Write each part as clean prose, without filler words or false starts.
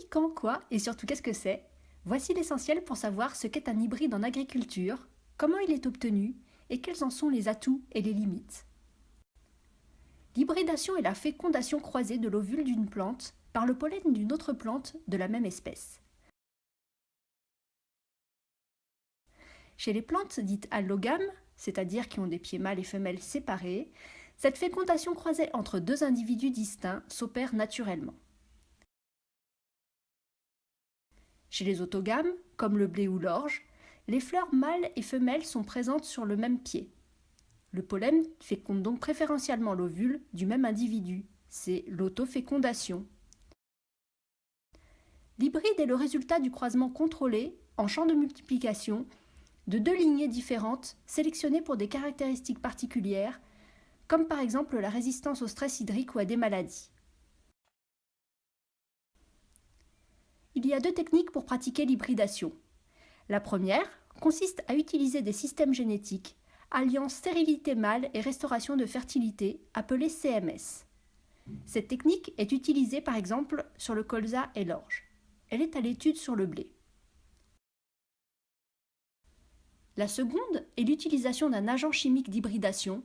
quand, quoi et surtout qu'est-ce que c'est? Voici l'essentiel pour savoir ce qu'est un hybride en agriculture, comment il est obtenu et quels en sont les atouts et les limites. L'hybridation est la fécondation croisée de l'ovule d'une plante par le pollen d'une autre plante de la même espèce. Chez les plantes dites allogames, c'est-à-dire qui ont des pieds mâles et femelles séparés, cette fécondation croisée entre deux individus distincts s'opère naturellement. Chez les autogames, comme le blé ou l'orge, les fleurs mâles et femelles sont présentes sur le même pied. Le pollen féconde donc préférentiellement l'ovule du même individu. C'est l'autofécondation. L'hybride est le résultat du croisement contrôlé, en champ de multiplication, de deux lignées différentes sélectionnées pour des caractéristiques particulières, comme par exemple la résistance au stress hydrique ou à des maladies. Il y a deux techniques pour pratiquer l'hybridation. La première consiste à utiliser des systèmes génétiques alliant stérilité mâle et restauration de fertilité, appelée CMS. Cette technique est utilisée par exemple sur le colza et l'orge. Elle est à l'étude sur le blé. La seconde est l'utilisation d'un agent chimique d'hybridation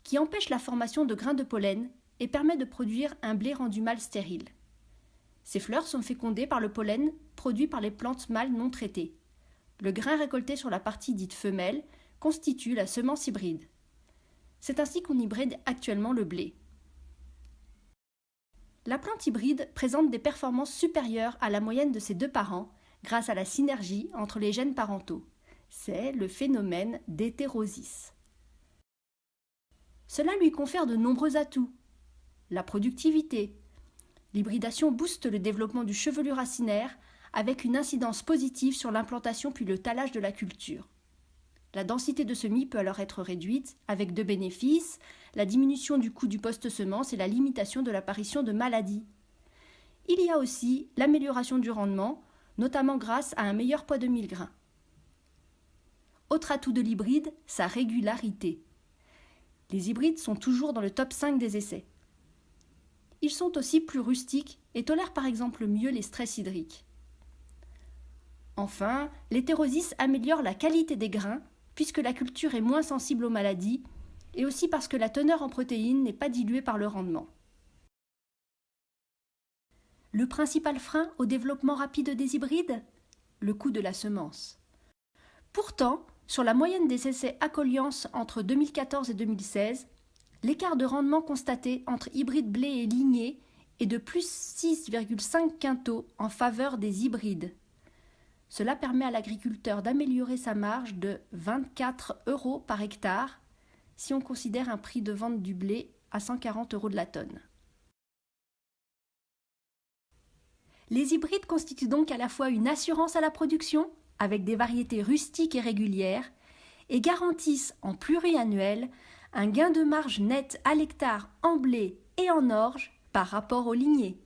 qui empêche la formation de grains de pollen et permet de produire un blé rendu mâle stérile. Ces fleurs sont fécondées par le pollen produit par les plantes mâles non traitées. Le grain récolté sur la partie dite femelle constitue la semence hybride. C'est ainsi qu'on hybride actuellement le blé. La plante hybride présente des performances supérieures à la moyenne de ses deux parents grâce à la synergie entre les gènes parentaux. C'est le phénomène d'hétérosis. Cela lui confère de nombreux atouts. La productivité. L'hybridation booste le développement du chevelu racinaire avec une incidence positive sur l'implantation puis le talage de la culture. La densité de semis peut alors être réduite, avec deux bénéfices, la diminution du coût du post-semence et la limitation de l'apparition de maladies. Il y a aussi l'amélioration du rendement, notamment grâce à un meilleur poids de 1000 grains. Autre atout de l'hybride, sa régularité. Les hybrides sont toujours dans le top 5 des essais. Ils sont aussi plus rustiques et tolèrent par exemple mieux les stress hydriques. Enfin, l'hétérosis améliore la qualité des grains puisque la culture est moins sensible aux maladies et aussi parce que la teneur en protéines n'est pas diluée par le rendement. Le principal frein au développement rapide des hybrides? Le coût de la semence. Pourtant, sur la moyenne des essais Acoliance entre 2014 et 2016, l'écart de rendement constaté entre hybride blé et ligné est de plus 6,5 quintaux en faveur des hybrides. Cela permet à l'agriculteur d'améliorer sa marge de 24 € par hectare si on considère un prix de vente du blé à 140 € de la tonne. Les hybrides constituent donc à la fois une assurance à la production, avec des variétés rustiques et régulières, et garantissent en pluriannuel un gain de marge net à l'hectare en blé et en orge par rapport aux lignés.